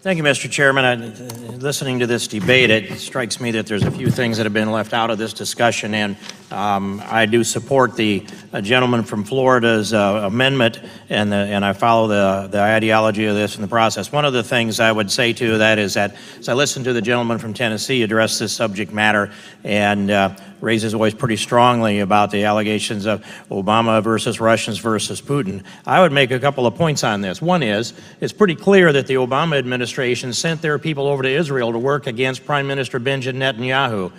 Thank you, Mr. Chairman. Listening to this debate, it strikes me that there's a few things that have been left out of this discussion, and I do support the gentleman from Florida's amendment, and I follow the ideology of this in the process. One of the things I would say to that is that as I listened to the gentleman from Tennessee address this subject matter and raise his voice pretty strongly about the allegations of Obama versus Russians versus Putin, I would make a couple of points on this. One is, it's pretty clear that the Obama administration sent their people over to Israel to work against Prime Minister Benjamin Netanyahu,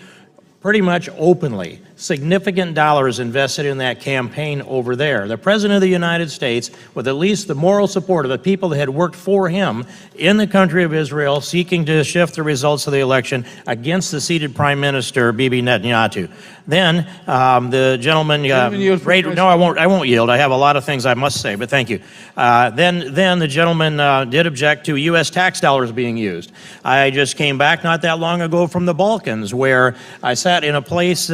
pretty much openly. Significant dollars invested in that campaign over there. The President of the United States, with at least the moral support of the people that had worked for him in the country of Israel, seeking to shift the results of the election against the seated Prime Minister, Bibi Netanyahu. Then the gentleman, no, I won't yield. I have a lot of things I must say, but thank you. Then the gentleman did object to U.S. tax dollars being used. I just came back not that long ago from the Balkans, where I sat in a place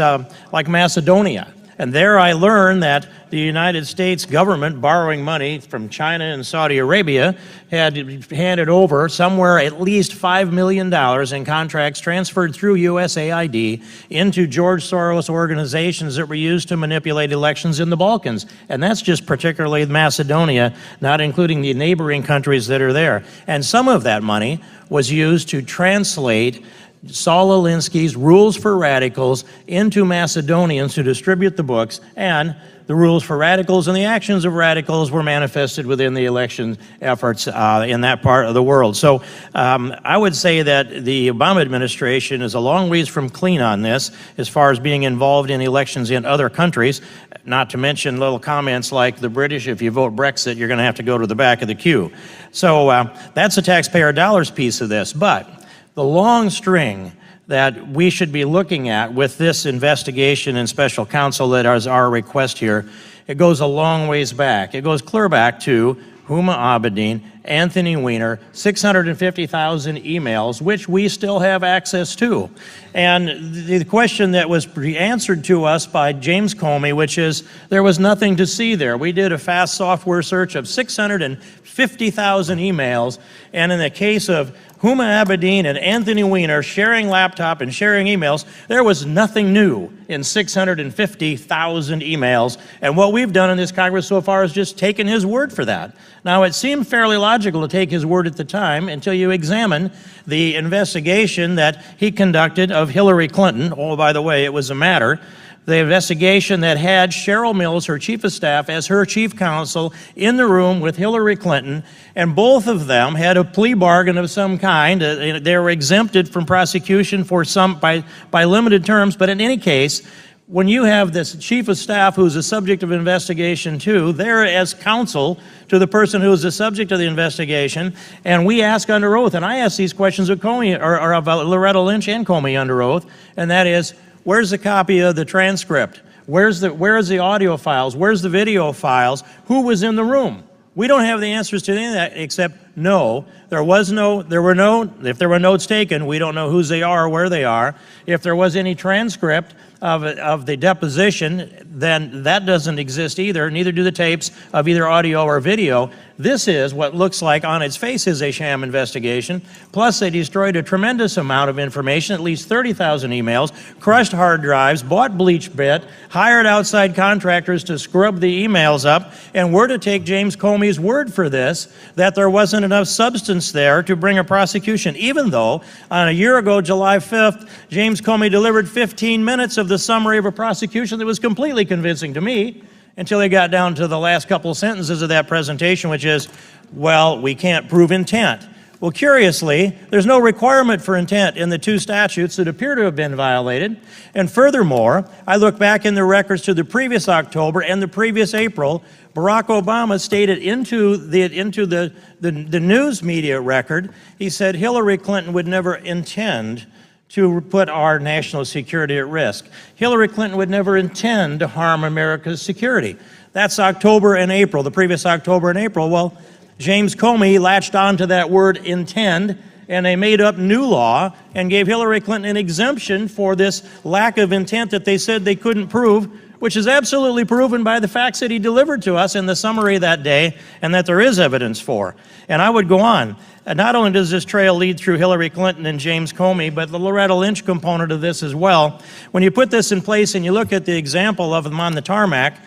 like Macedonia. And there I learned that the United States government, borrowing money from China and Saudi Arabia, had handed over somewhere at least $5 million in contracts transferred through USAID into George Soros organizations that were used to manipulate elections in the Balkans. And that's just particularly Macedonia, not including the neighboring countries that are there. And some of that money was used to translate Saul Alinsky's Rules for Radicals into Macedonians to distribute the books, and the rules for radicals and the actions of radicals were manifested within the election efforts in that part of the world. So I would say that the Obama administration is a long ways from clean on this as far as being involved in elections in other countries, not to mention little comments like the British, if you vote Brexit, you're going to have to go to the back of the queue. So that's the taxpayer dollars piece of this. But the long string that we should be looking at with this investigation and special counsel that is our request here, it goes a long ways back. It goes clear back to Huma Abedin, Anthony Weiner, 650,000 emails, which we still have access to. And the question that was answered to us by James Comey, which is, there was nothing to see there. We did a fast software search of 650,000 emails, and in the case of Huma Abedin and Anthony Weiner sharing laptop and sharing emails, there was nothing new in 650,000 emails. And what we've done in this Congress so far is just taken his word for that. Now, it seemed fairly logical to take his word at the time until you examine the investigation that he conducted of Hillary Clinton. Oh, by the way, it was a matter. The investigation that had Cheryl Mills, her chief of staff, as her chief counsel in the room with Hillary Clinton, and both of them had a plea bargain of some kind. They were exempted from prosecution for some by limited terms, but in any case, when you have this chief of staff who's the subject of investigation too, they're as counsel to the person who is the subject of the investigation, and we ask under oath, and I ask these questions of Comey, or of Loretta Lynch and Comey under oath, and that is, where's the copy of the transcript? Where's the audio files? Where's the video files? Who was in the room? We don't have the answers to any of that except no. If there were notes taken, we don't know whose they are or where they are. If there was any transcript of the deposition, then that doesn't exist either. Neither do the tapes of either audio or video. This is what looks like on its face is a sham investigation. Plus, they destroyed a tremendous amount of information, at least 30,000 emails, crushed hard drives, bought bleach bit, hired outside contractors to scrub the emails up, and we're to take James Comey's word for this, that there wasn't enough substance there to bring a prosecution, even though on a year ago, July 5th, James Comey delivered 15 minutes of the summary of a prosecution that was completely convincing to me, until they got down to the last couple sentences of that presentation, which is, well, we can't prove intent. Well, curiously, there's no requirement for intent in the two statutes that appear to have been violated. And furthermore, I look back in the records to the previous October and the previous April, Barack Obama stated into the news media record, he said Hillary Clinton would never intend to put our national security at risk. Hillary Clinton would never intend to harm America's security. That's October and April, the previous October and April. Well, James Comey latched onto that word intend, and they made up new law and gave Hillary Clinton an exemption for this lack of intent that they said they couldn't prove, which is absolutely proven by the facts that he delivered to us in the summary that day, and that there is evidence for. And I would go on. And not only does this trail lead through Hillary Clinton and James Comey, but the Loretta Lynch component of this as well. When you put this in place and you look at the example of them on the tarmac,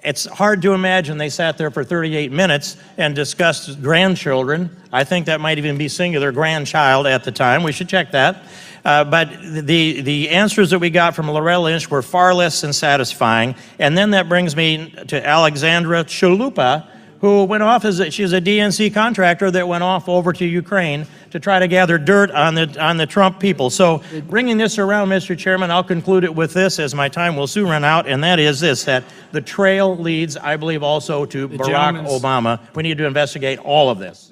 it's hard to imagine they sat there for 38 minutes and discussed grandchildren. I think that might even be singular, grandchild at the time. We should check that. But the answers that we got from Loretta Lynch were far less than satisfying. And then that brings me to Alexandra Chalupa, who went off she's a DNC contractor that went off over to Ukraine to try to gather dirt on the Trump people. So bringing this around, Mr. Chairman, I'll conclude it with this, as my time will soon run out, and that is this, that the trail leads, I believe, also to Barack Obama. We need to investigate all of this.